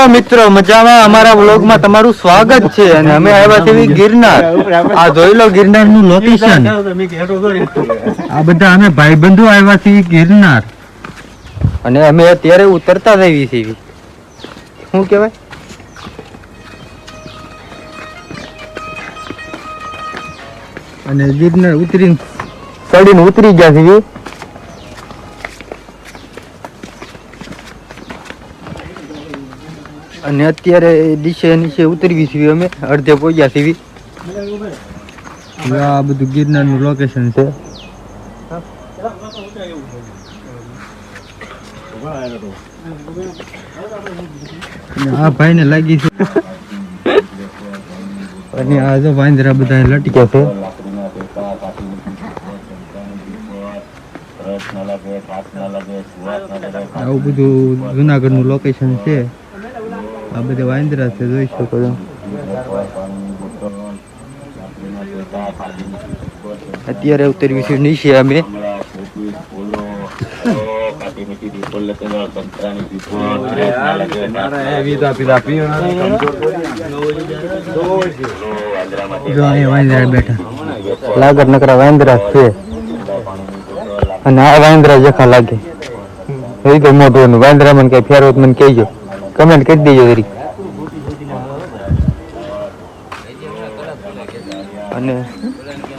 છો મિત્રો? મજામાં? અમારા વ્લોગમાં તમારું સ્વાગત છે અને અમે આવ્યા છીએ ગિરનાર. આ જોઈ લો ગિરનારનું લોકેશન. આ બધા અમે ભાઈબંધો આવ્યા છીએ ગિરનાર અને અમે અત્યારે ઉતરતા જ આવી છીએ. શું કહેવાય? અને ગિરનાર ચડીને ઉતરી ગયા છીએ. અને અત્યારે નીચે ઉતરવી છીએ અમે અડધે પહોંચ્યા છીએ. આ બધું ગિરનારનું લોકેશન છે. આ ભાઈને લાગી છે અને આ જો વાંદરા બધા લટક્યા છે. આવું બધું જુનાગઢનું લોકેશન છે. આ બધા વાંદરા છે, જોઈ શકો છો. અત્યારે ઉતરવી છે નીચે અમે. વાંદરા બેઠા લાગત નકરા વાંદરા છે અને આ વાંદરા જખા લાગે મોટું વાંદરા મને કઈ ફેરવત મને કહેજો, કમેન્ટ કરી દેજો જરી. અને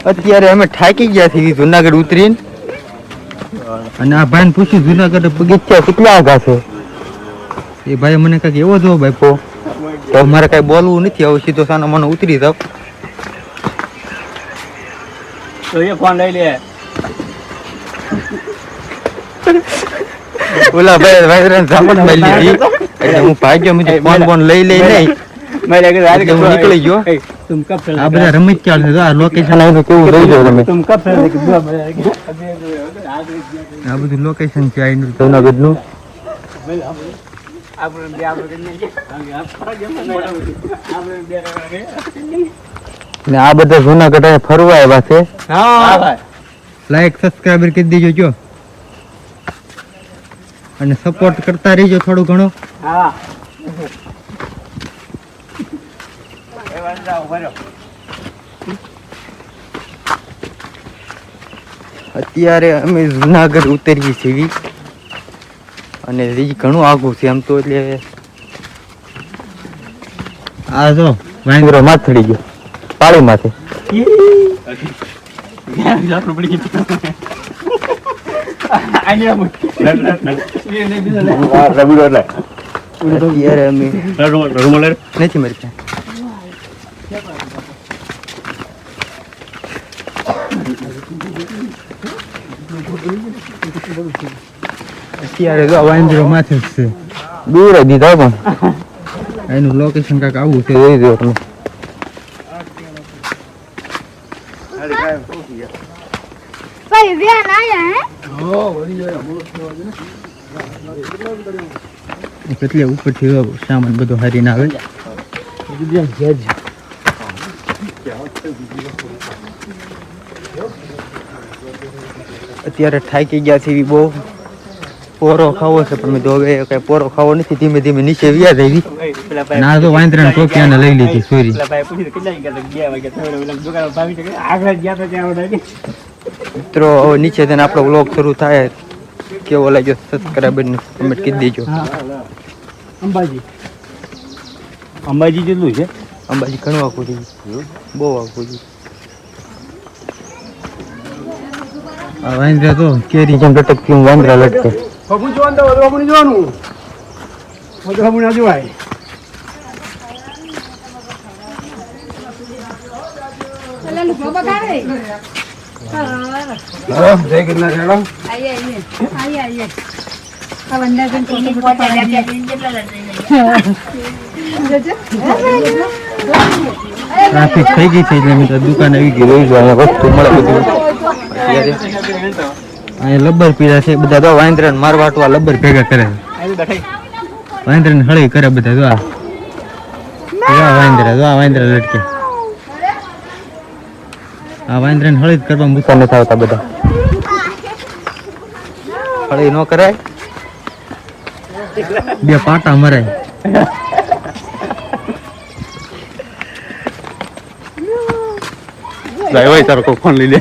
અત્યારે અમે થાકી ગયા છીએ જુનાગઢ ઉતરીને. અને આ ભાઈને પૂછ્યું જુનાગઢ બગીચા કેટલા આગા છે. એ ભાઈ મને કઈક એવો જવાબ આપ્યો તો મારે કઈ બોલવું નથી. હવે સીધો સાનો મને ઉતરી જાવ. ઓલા ભાઈ વાંદરાને ઝાપટ મારી લીધી એટલે હું ભાગ્યો. ફોન લઈ નહીં નીકળી ગયો. આ બધા રમત ચાલે છે. આ લોકેશન આવ્યું કેવું લઈ જાવ તમે. આ બધું લોકેશન છે જુનાગઢ નું. આ બધા જુનાગઢ ફરવા આવ્યા છે. લાઈક સબસ્ક્રાઈબર કરી દેજો જો અને સપોર્ટ કરતા રહીજો થોડું ઘણું. અત્યારે અમે જુનાગઢ ઉતરીએ છીએ અને ઘણું આગું છે આમ તો. એટલે આ જો વાંદરો માથડી ગયો પાળી માથે. અત્યારે અમે નથી મરી. અત્યારે તો વાંદરો માથે જ છે. દૂર જ દીધા પણ એનું લોકેશન કાંઈક આવું છે. જોઈ દો તમે. કેટલે ઉપરથી સામાન બધો હારીને આવે. અત્યારે થાકી ગયા છે. બહુ પોરો ખાવો છે પણ મેં તો હવે કઈ પોરો ખાવો નથી. ધીમે ધીમે નીચે વ્યા જઈ. ના તો વાંદરા ટોપિયાને લઈ લીધી સોરી. મિત્રો હવે નીચે થઈને આપણો વ્લોગ શરૂ થાય. કેવો લાગ્યો સબસ્ક્રાઈબર ને કમેન્ટ કરી દેજો. અંબાજી જેટલું છે. અંબાજી ઘણું આખું છે, બહુ આખું છે. આ વાંદરા તો કેરી જેમ લટકતી વાંદરા લટકે. ટ્રાફિક થઈ ગઈ છે એટલે દુકાન આવી ગઈ. રહી જાય વસ્તુ મળે બધું. અહીંયા લબ્બર પીડા છે બધા. તો વાંદરા મારવાટવા લબ્બર ભેગા કરે. વાંદરા ને હળી કરે બધા. જો વાંદરા લટકે. આ વાંદરા ને હળી જ કરવા મૂકા નથી આવતા બધા. હળી ન કરાય, બે પાટા મરાય. જાય હોય તારો કોઈ ફોન લઈ લે